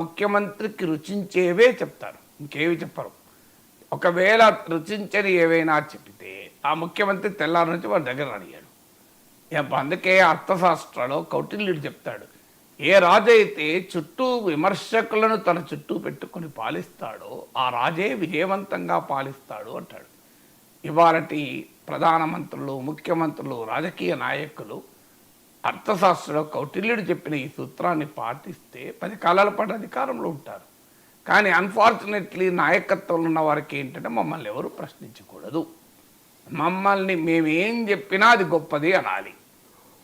ముఖ్యమంత్రికి రుచించేవే చెప్తారు, ఇంకేవి చెప్పరు. ఒకవేళ రుచించని ఏవైనా చెప్తే ఆ ముఖ్యమంత్రి తెల్లారి నుంచి వారి దగ్గర అడిగాడు. అందుకే అర్థశాస్త్రంలో కౌటిల్యుడు చెప్తాడు, ఏ రాజు అయితే చుట్టూ విమర్శకులను తన చుట్టూ పెట్టుకుని పాలిస్తాడో ఆ రాజే విజయవంతంగా పాలిస్తాడు అంటాడు. ఇవాళటి ప్రధానమంత్రులు, ముఖ్యమంత్రులు, రాజకీయ నాయకులు అర్థశాస్త్రంలో కౌటిల్యుడు చెప్పిన ఈ సూత్రాన్ని పాటిస్తే 10 కాలాల పాటు అధికారంలో ఉంటారు. కానీ అన్ఫార్చునేట్లీ నాయకత్వంలో ఉన్న వారికి ఏంటంటే మమ్మల్ని ఎవరు ప్రశ్నించకూడదు, మమ్మల్ని మేమేం చెప్పినా అది గొప్పది అనాలి.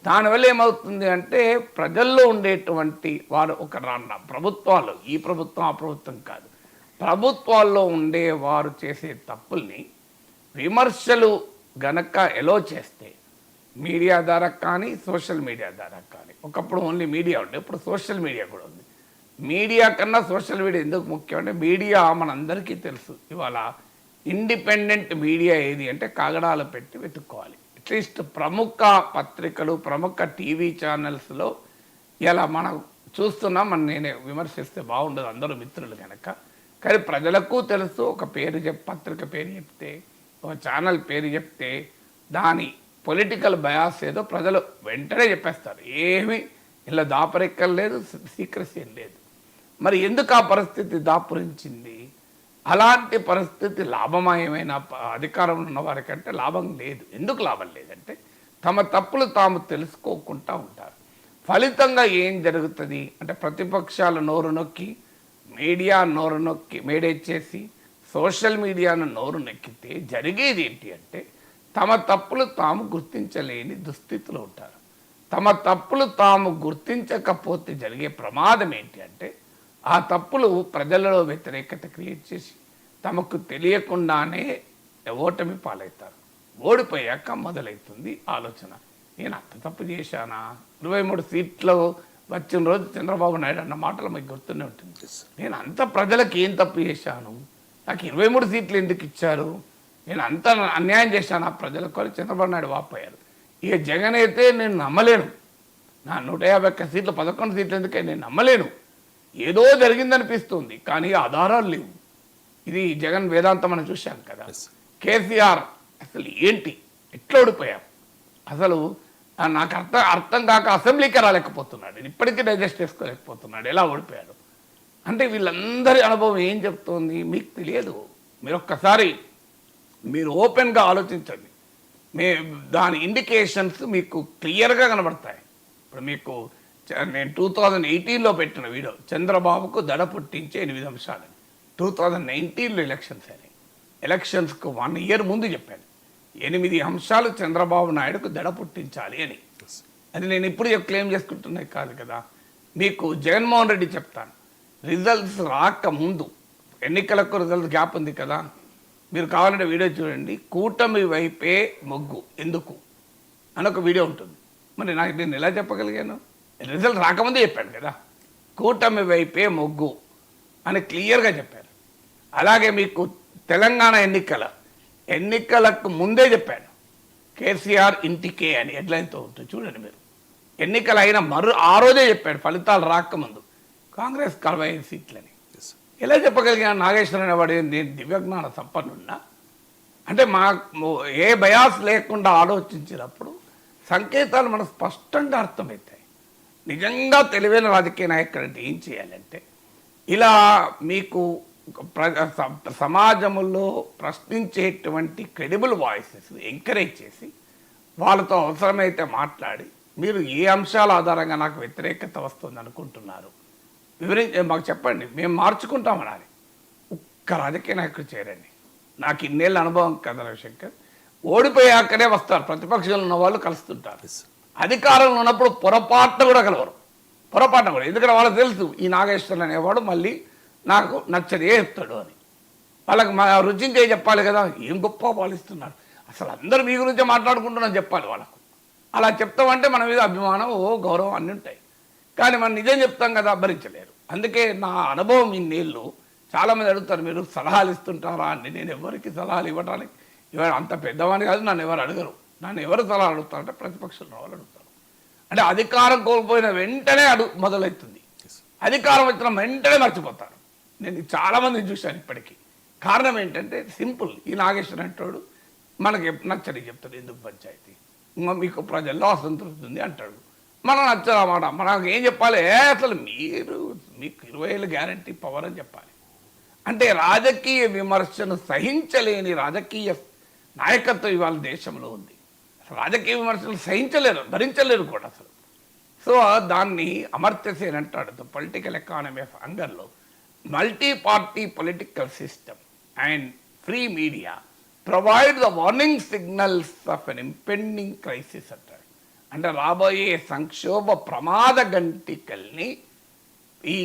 దానివల్ల ఏమవుతుంది అంటే ప్రజల్లో ఉండేటువంటి వారు ఒక ప్రభుత్వాలు, ఈ ప్రభుత్వం ఆ ప్రభుత్వం కాదు, ప్రభుత్వాల్లో ఉండే వారు చేసే తప్పుల్ని విమర్శలు గనక ఎలో చేస్తే మీడియా ద్వారా కానీ సోషల్ మీడియా ద్వారా కానీ, ఒకప్పుడు ఓన్లీ మీడియా ఉండే, ఇప్పుడు సోషల్ మీడియా కూడా ఉంది. మీడియా కన్నా సోషల్ మీడియా ఎందుకు ముఖ్యం అంటే మీడియా మనందరికీ తెలుసు. ఇవాళ ఇండిపెండెంట్ మీడియా ఏది అంటే కాగడాలు పెట్టి వెతుక్కోవాలి. అట్లీస్ట్ ప్రముఖ పత్రికలు, ప్రముఖ టీవీ ఛానల్స్లో ఇలా మనం చూస్తున్నాం. నేనే విమర్శిస్తే బాగుండదు అందరూ మిత్రులు కనుక, కానీ ప్రజలకు తెలుసు. ఒక పేరు పత్రిక పేరు చెప్తే, ఒక ఛానల్ పేరు చెప్తే దాని పొలిటికల్ బయాస్ ఏదో ప్రజలు వెంటనే చెప్పేస్తారు. ఏమీ ఇలా దాపరికం లేదు, సీక్రసీ ఏం లేదు. మరి ఎందుకు ఆ పరిస్థితి దాపురించింది? అలాంటి పరిస్థితి లాభమయమైన అధికారంలో ఉన్న వారికంటే లాభం లేదు. ఎందుకు లాభం లేదంటే తమ తప్పులు తాము తెలుసుకోకుండా ఉంటారు. ఫలితంగా ఏం జరుగుతుంది అంటే ప్రతిపక్షాలు నోరు నొక్కి, మీడియా నోరు నొక్కి మేడేచేసి, సోషల్ మీడియాను నోరు నొక్కితే జరిగేది ఏంటి అంటే తమ తప్పులు తాము గుర్తించలేని దుస్థితిలో ఉంటారు. తమ తప్పులు తాము గుర్తించకపోతే జరిగే ప్రమాదం ఏంటి అంటే ఆ తప్పులు ప్రజలలో వ్యతిరేకత క్రియేట్ చేసి తమకు తెలియకుండానే ఓటమి పాలవుతారు. ఓడిపోయాక మొదలవుతుంది ఆలోచన, నేను అంత తప్పు చేశానా? 23 సీట్లు వచ్చిన రోజు చంద్రబాబు నాయుడు అన్న మాటలు మీకు గుర్తునే ఉంటుంది. నేను అంత ప్రజలకు ఏం తప్పు చేశాను, నాకు 23 సీట్లు ఎందుకు ఇచ్చారు, నేను అంత అన్యాయం చేశాను ఆ ప్రజలకు అని చంద్రబాబు నాయుడు వాపోయారు. ఇక జగన్ అయితే నేను నమ్మలేను, నా 151 సీట్లు 11 సీట్లు ఎందుకే నేను నమ్మలేను, ఏదో జరిగిందనిపిస్తుంది కానీ ఆధారాలు లేవు. ఇది జగన్ వేదాంతం మనం చూశాం కదా. కేసీఆర్ అసలు ఏంటి, ఎట్లా ఓడిపోయాం, అసలు నాకు అర్థం కాక అసెంబ్లీకి రాలేకపోతున్నాడు, ఇప్పటికీ డైజెస్ట్ చేసుకోలేకపోతున్నాడు, ఎలా ఓడిపోయాడు అంటే వీళ్ళందరి అనుభవం ఏం చెప్తోంది మీకు తెలియదు. మీరు ఒక్కసారి మీరు ఓపెన్గా ఆలోచించండి, దాని ఇండికేషన్స్ మీకు క్లియర్గా కనబడతాయి. ఇప్పుడు మీకు నేను 2018లో పెట్టిన వీడియో చంద్రబాబుకు దడ పుట్టించే 8 అంశాలని. 2019లో ఎలక్షన్స్ అని, ఎలక్షన్స్కు 1 year ముందు చెప్పాను 8 అంశాలు చంద్రబాబు నాయుడుకు దడ పుట్టించాలి అని. అది నేను ఇప్పుడు క్లెయిమ్ చేసుకుంటున్నది కాదు కదా. మీకు జగన్మోహన్ రెడ్డి చెప్తాను, రిజల్ట్స్ రాకముందు ఎన్నికలకు రిజల్ట్ గ్యాప్ ఉంది కదా, మీరు కావాలంటే వీడియో చూడండి. కూటమి వైపే మొగ్గు ఎందుకు అని ఒక వీడియో ఉంటుంది. మరి నేను ఎలా చెప్పగలిగాను? రిజల్ట్ రాకముందే చెప్పాను కదా, కూటమి వైపే మొగ్గు అని క్లియర్గా చెప్పారు. అలాగే మీకు తెలంగాణ ఎన్నికలకు ముందే చెప్పాను, కేసీఆర్ ఇంటికే అని హెడ్లైన్తో ఉంటుంది చూడండి మీరు. ఎన్నికలు అయిన ఆ రోజే చెప్పాడు ఫలితాలు రాకముందు కాంగ్రెస్ 45 సీట్లని. ఎలా చెప్పగలిగాను? నాగేశ్వర అనేవాడు నేను దివ్యజ్ఞాన సంపన్నున్నా అంటే ఏ బయాస్ లేకుండా ఆలోచించినప్పుడు సంకేతాలు మనకు స్పష్టంగా అర్థమవుతాయి. నిజంగా తెలివైన రాజకీయ నాయకుడు అంటే ఏం చేయాలంటే ఇలా మీకు సమాజంలో ప్రశ్నించేటువంటి క్రెడిబుల్ వాయిసెస్ ఎంకరేజ్ చేసి వాళ్ళతో అవసరమైతే మాట్లాడి, మీరు ఏ అంశాల ఆధారంగా నాకు వ్యతిరేకత వస్తుంది అనుకుంటున్నారు మాకు చెప్పండి, మేము మార్చుకుంటామనాలి. ఒక్క రాజకీయ నాయకుడు చేరండి. నాకు ఇన్నేళ్ళ అనుభవం కదా రవిశంకర్, ఓడిపోయాకనే వస్తారు, ప్రతిపక్షంలో ఉన్న వాళ్ళు కలుస్తుంటారు. అధికారంలో ఉన్నప్పుడు పొరపాటున కూడా కలవరు, పొరపాటున కూడా. ఎందుకంటే వాళ్ళకి తెలుసు ఈ నాగేశ్వరులు అనేవాడు మళ్ళీ నాకు నచ్చదే చెప్తాడు అని. వాళ్ళకి రుచించే చెప్పాలి కదా, ఏం గొప్ప పాలిస్తున్నాడు, అసలు అందరూ మీ గురించే మాట్లాడుకుంటున్నాను చెప్పాలి వాళ్ళకు. అలా చెప్తామంటే మన మీద అభిమానం, గౌరవం అన్నీ ఉంటాయి. కానీ మనం నిజం చెప్తాం కదా, భరించలేరు. అందుకే నా అనుభవం ఇన్నేళ్ళు చాలామంది అడుగుతారు, మీరు సలహాలు ఇస్తుంటారా అని. నేను ఎవరికి సలహాలు ఇవ్వడానికి అంత పెద్దవాడిని కాదు, నన్ను ఎవరు అడగరు. నన్ను ఎవరు సలహాలు అడుగుతారంటే ప్రతిపక్షంలో వాళ్ళు అడుగుతారు. అంటే అధికారం కోల్పోయిన వెంటనే మొదలవుతుంది. అధికారం వచ్చిన వెంటనే మర్చిపోతారు. నేను చాలామందిని చూశాను ఇప్పటికీ. కారణం ఏంటంటే సింపుల్, ఈ నాగేశ్వర అంటాడు మనకి నచ్చని చెప్తాడు, ఎందుకు పంచాయతీ, ఇంకా మీకు ప్రజల్లో అసంతృప్తి ఉంది అంటాడు. మనం నచ్చదన్నమాట. మనకు ఏం చెప్పాలి, అసలు మీకు 20 ఏళ్ళు గ్యారంటీ పవర్ అని చెప్పాలి. అంటే రాజకీయ విమర్శను సహించలేని రాజకీయ నాయకత్వం ఇవాళ దేశంలో ఉంది. అసలు రాజకీయ విమర్శలు సహించలేరు, భరించలేరు కూడా అసలు. సో దాన్ని అమర్త్య సేన్ అంటాడు, ద పొలిటికల్ ఎకానమీ ఆఫ్ అంగర్లో, multi party political system and free media provide the warning signals of an impending crisis అంటాడు. అంటే రాబోయే సంక్షోభ ప్రమాద గంటికల్ని ఈ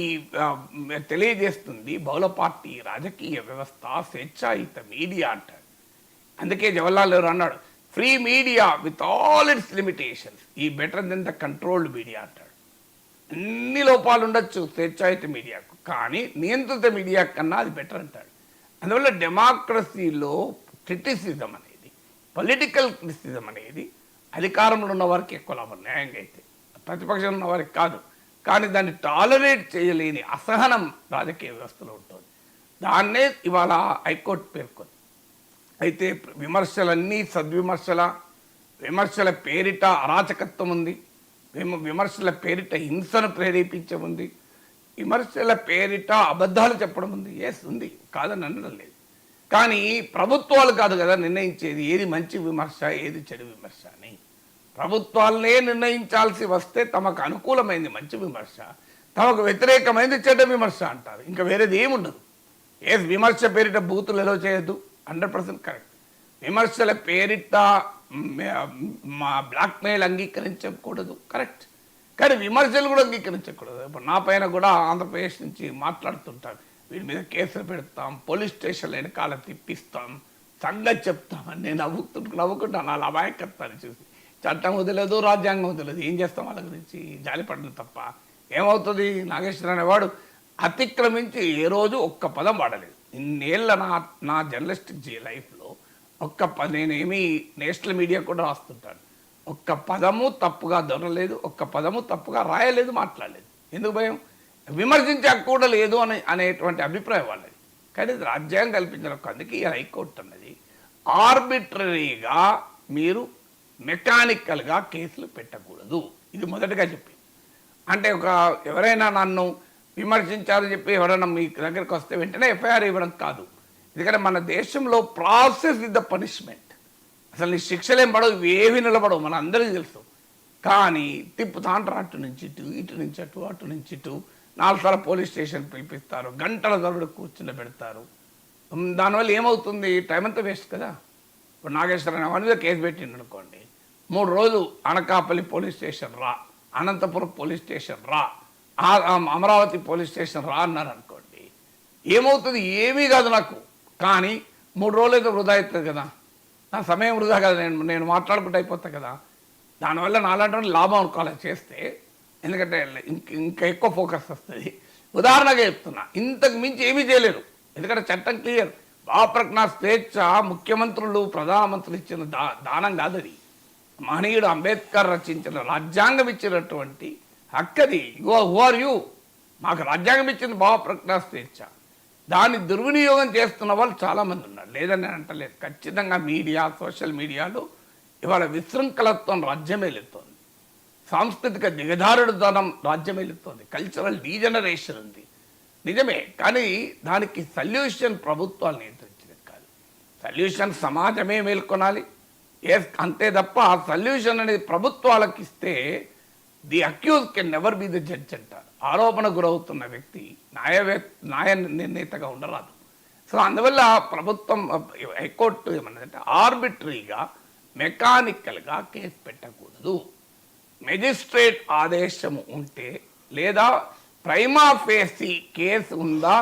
తెలియజేస్తుంది బహుళ పార్టీ రాజకీయ వ్యవస్థ, స్వేచ్ఛాయుత మీడియా అంటాడు. అందుకే జవహర్లాల్ నెహ్రూ అన్నాడు, free media with all its limitations is better than the controlled media అంటాడు. అన్ని లోపాలు ఉండొచ్చు స్వేచ్ఛాయుత మీడియాకు, కానీ నియంత్రిత మీడియా కన్నా అది బెటర్ అంటాడు. అందువల్ల డెమోక్రసీలో క్రిటిసిజం అనేది, పొలిటికల్ క్రిటిసిజం అనేది అధికారంలో ఉన్న వారికి ఎక్కువ లాభం, న్యాయంగా అయితే ప్రతిపక్షంలో ఉన్న వారికి కాదు. కానీ దాన్ని టాలరేట్ చేయలేని అసహనం రాజకీయ వ్యవస్థలో ఉంటుంది. దాన్నే ఇవాళ హైకోర్టు పేర్కొంది. అయితే విమర్శలన్నీ విమర్శల పేరిట అరాచకత్వం ఉంది, విమర్శల పేరిట హింసను ప్రేరేపించే ఉంది, విమర్శల పేరిట అబద్ధాలు చెప్పడం ఉంది. ఎస్ ఉంది, కాదని అనడం లేదు. కానీ ప్రభుత్వాలు కాదు కదా నిర్ణయించేది ఏది మంచి విమర్శ ఏది చెడు విమర్శ అని. ప్రభుత్వాలనే నిర్ణయించాల్సి వస్తే తమకు అనుకూలమైంది మంచి విమర్శ, తమకు వ్యతిరేకమైంది చెడ్డ విమర్శ అంటారు. ఇంకా వేరేది ఏముండదు. విమర్శ పేరిట బూతులు ఎలా చేయొద్దు, 100% కరెక్ట్. విమర్శల పేరిట మా బ్లాక్మెయిల్ అంగీకరించకూడదు, కరెక్ట్. కానీ విమర్శలు కూడా అంగీకరించకూడదు. ఇప్పుడు నా పైన కూడా ఆంధ్రప్రదేశ్ నుంచి మాట్లాడుతుంటారు, వీడి మీద కేసులు పెడతాం, పోలీస్ స్టేషన్లో వెనకాల తిప్పిస్తాం, సంగతి చెప్తామని నేను నవ్వుకుంటాను వాళ్ళ అమాయకత్వాన్ని చూసి. చట్టం వదిలేదు, రాజ్యాంగం వదిలేదు, ఏం చేస్తాం వాళ్ళ గురించి జాలిపడడం తప్ప. ఏమవుతుంది, నాగేశ్వర అనేవాడు అతిక్రమించి ఏ రోజు ఒక్క పదం వాడలేదు. ఇన్నేళ్ళ నా జర్నలిస్టిక్ లైఫ్లో నేనేమి నేషనల్ మీడియా కూడా రాస్తుంటాను, ఒక్క పదము తప్పుగా దొరలేదు, ఒక్క పదము తప్పుగా రాయలేదు, మాట్లాడలేదు. ఎందుకు భయం, విమర్శించక కూడా లేదు అనేటువంటి అభిప్రాయం వాళ్ళది. కానీ రాజ్యాంగం కల్పించిన అందుకే ఈ హైకోర్టు అన్నది ఆర్బిట్రరీగా మీరు మెకానికల్గా కేసులు పెట్టకూడదు. ఇది మొదటగా చెప్పి, అంటే ఎవరైనా నన్ను విమర్శించారని చెప్పి ఎవరైనా మీ దగ్గరికి వస్తే వెంటనే ఎఫ్ఐఆర్ ఇవ్వడం కాదు. ఎందుకంటే మన దేశంలో ప్రాసెస్ ఇస్ ద పనిష్మెంట్. అసలు నీ శిక్షలు ఏం పడవు, ఏవి నిలబడవు, మన అందరికీ తెలుసు. కానీ తిప్పుతాంటారు, అటు నుంచి ఇటు నుంచి అటు నుంచి ఇటు, 4 సార్లు పోలీస్ స్టేషన్ పిలిపిస్తారు, గంటల తరబడి కూర్చుని పెడతారు. దానివల్ల ఏమవుతుంది, టైం అంతా వేస్ట్ కదా. ఇప్పుడు నాగేశ్వర వాడి మీద కేసు పెట్టిండు అనుకోండి, 3 రోజులు అనకాపల్లి పోలీస్ స్టేషన్ రా, అనంతపురం పోలీస్ స్టేషన్ రా, అమరావతి పోలీస్ స్టేషన్ రా అన్నారు అనుకోండి, ఏమవుతుంది, ఏమీ కాదు నాకు. కానీ 3 రోజులు అయితే వృధా అవుతుంది కదా, నా సమయం వృధా కదా, నేను మాట్లాడుకుంటూ అయిపోతా కదా. దానివల్ల నాలాంటి లాభం అనుకోవాలి చేస్తే, ఎందుకంటే ఇంకా ఎక్కువ ఫోకస్ వస్తుంది. ఉదాహరణగా చెప్తున్నా, ఇంతకు మించి ఏమీ చేయలేరు, ఎందుకంటే చట్టం క్లియర్. భావప్రజ్ఞా స్వేచ్ఛ ముఖ్యమంత్రులు ప్రధానమంత్రులు ఇచ్చిన దానం కాదు, అది మహనీయుడు అంబేద్కర్ రచించిన రాజ్యాంగం ఇచ్చినటువంటి హక్కది. హూ ఆర్ యూ, మాకు రాజ్యాంగం ఇచ్చింది భావప్రజ్ఞా స్వేచ్ఛ. దాన్ని దుర్వినియోగం చేస్తున్న వాళ్ళు చాలామంది ఉన్నారు, లేదని అంటలేదు. ఖచ్చితంగా మీడియా, సోషల్ మీడియాలో ఇవాళ విశృంఖలత్వం రాజ్యమేలుతోంది, సాంస్కృతిక దిగజారుడుతనం రాజ్యమేలుతోంది, కల్చరల్ డీజనరేషన్ ఉంది, నిజమే. కానీ దానికి సొల్యూషన్ ప్రభుత్వాలు నియంత్రించలేదు కాదు, సొల్యూషన్ సమాజమే మేల్కొనాలి. అంతే తప్ప ఆ సొల్యూషన్ అనేది ప్రభుత్వాలకు ఇస్తే the accused can never be the judge అంటారు. ఆరోపణ గురవుతున్న వ్యక్తి న్యాయ నిర్ణేతగా ఉండరాదు. సో అందువల్ల ప్రభుత్వం, హైకోర్టు ఏమన్నదంటే ఆర్బిటరీగా మెకానికల్గా కేసు పెట్టకూడదు. మెజిస్ట్రేట్ ఆదేశము ఉంటే లేదా ప్రైమా ఫేసి కేసు ఉందా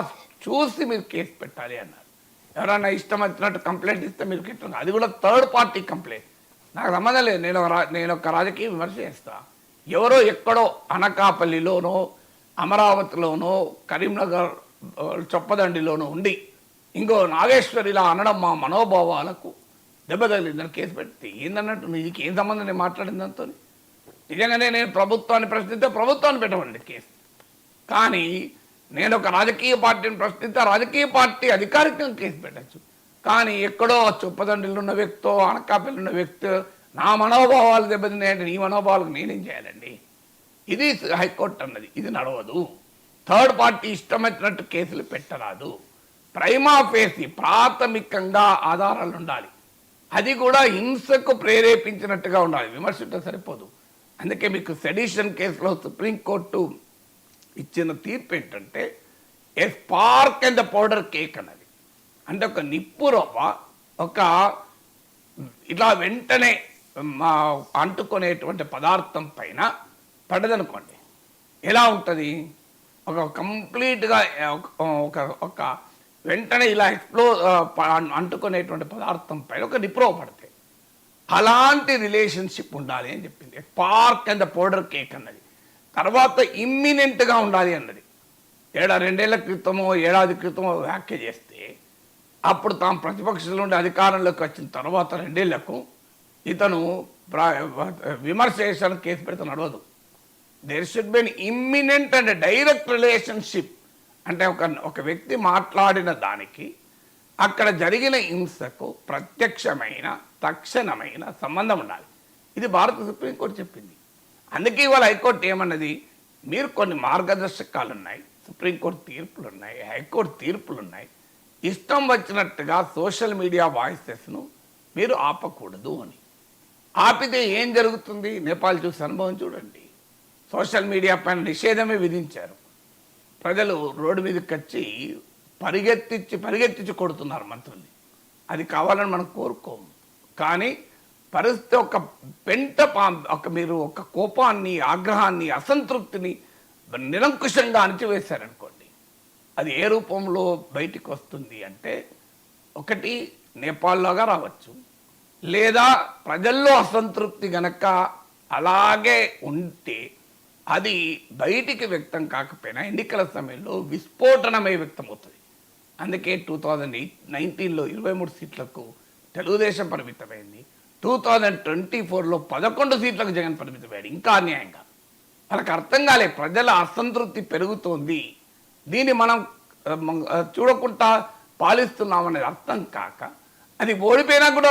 చూసి మీరు కేసు పెట్టాలి అన్నారు. ఎవరైనా ఇష్టం వచ్చినట్టు కంప్లైంట్ ఇస్తే మీరు కిట్టండి, అది కూడా థర్డ్ పార్టీ కంప్లైంట్, నాకు సంబంధం లేదు. నేను ఒక రాజకీయ విమర్శ చేస్తా, ఎవరో ఎక్కడో అనకాపల్లిలోనో అమరావతిలోనో కరీంనగర్ చొప్పదండిలోనో ఉండి ఇంకో నాగేశ్వరిలా అనడం మా మనోభావాలకు దెబ్బ తగిలిందని కేసు పెడితే ఏందన్నట్టు, నీకు ఏం సంబంధం నేను మాట్లాడిన దాంతో. నిజంగానే నేను ప్రభుత్వాన్ని ప్రశ్నిస్తే ప్రభుత్వాన్ని పెట్టమండి కేసు, కానీ నేను ఒక రాజకీయ పార్టీని ప్రశ్నిస్తే ఆ రాజకీయ పార్టీ అధికారికంగా కేసు పెట్టచ్చు. కానీ ఎక్కడో చొప్పదండిలో ఉన్న వ్యక్తో అనకాపల్లి ఉన్న వ్యక్తి నా మనోభావాలు దెబ్బతిన్నాయంటే నీ మనోభావాలకు నేనేం చేయాలండి? ఇది హైకోర్టు అన్నది. ఇది నడవదు. థర్డ్ పార్టీ ఇష్టం వచ్చినట్టు కేసులు పెట్టరాదు. ప్రైమా ఫేసి ప్రాథమికంగా ఆధారాలు ఉండాలి. అది కూడా హింసకు ప్రేరేపించినట్టుగా ఉండాలి. విమర్శించడం సరిపోదు. అందుకే మీకు సెడిషన్ కేసులో సుప్రీంకోర్టు ఇచ్చిన తీర్పు ఏంటంటే ఏ spark and the powder cake అన్నది. అంటే ఒక నిప్పు రవ్వ ఒక ఇట్లా వెంటనే అంటుకునేటువంటి పదార్థం పైన పడదనుకోండి, ఎలా ఉంటుంది? ఒక కంప్లీట్గా ఒక వెంటనే ఇలా అంటుకునేటువంటి పదార్థం పైన ఒక నిప్రో పడతాయి. అలాంటి రిలేషన్షిప్ ఉండాలి అని చెప్పింది. Spark and the powder cake అన్నది. తర్వాత ఇమ్మినెంట్గా ఉండాలి అన్నది. 2 క్రితమో ఏడాది క్రితమో వ్యాఖ్య చేస్తే అప్పుడు తాము ప్రతిపక్షంలో నుండి అధికారంలోకి వచ్చిన తర్వాత 2 ఏళ్లకు ఇతను విమర్శ చేసిన కేసు పెడితే నడవదు. There should be imminent and direct relationship. అంటే ఒక వ్యక్తి మాట్లాడిన దానికి అక్కడ జరిగిన హింసకు ప్రత్యక్షమైన తక్షణమైన సంబంధం ఉండాలి. ఇది భారత సుప్రీంకోర్టు చెప్పింది. అందుకే ఇవాళ హైకోర్టు ఏమన్నది, మీరు కొన్ని మార్గదర్శకాలు ఉన్నాయి, సుప్రీంకోర్టు తీర్పులు ఉన్నాయి, హైకోర్టు తీర్పులు ఉన్నాయి, ఇష్టం వచ్చినట్టుగా సోషల్ మీడియా వాయిసెస్ను మీరు ఆపకూడదు అని. ఆపితే ఏం జరుగుతుంది? నేపాల్ చూసి అనుభవం చూడండి. సోషల్ మీడియా పైన నిషేధమే విధించారు. ప్రజలు రోడ్డు మీదకి వచ్చి పరిగెత్తించి కొడుతున్నారు మంత్రుల్ని. అది కావాలని మనం కోరుకోము. కానీ పరిస్థితి మీరు ఒక కోపాన్ని, ఆగ్రహాన్ని, అసంతృప్తిని నిరంకుశంగా అణిచివేశారనుకోండి, అది ఏ రూపంలో బయటికి వస్తుంది అంటే, ఒకటి నేపాల్లోగా రావచ్చు, లేదా ప్రజల్లో అసంతృప్తి గనక అలాగే ఉంటే అది బయటికి వ్యక్తం కాకపోయినా ఎన్నికల సమయంలో విస్ఫోటనమై వ్యక్తమవుతుంది. అందుకే 2019లో 23 సీట్లకు తెలుగుదేశం పరిమితమైంది. 2024లో 11 సీట్లకు జగన్ పరిమితమయ్యాడు. ఇంకా అన్యాయంగా వాళ్ళకి అర్థం కాలే, ప్రజల అసంతృప్తి పెరుగుతోంది, దీన్ని మనం చూడకుండా పాలిస్తున్నామనేది అర్థం కాక అది ఓడిపోయినా కూడా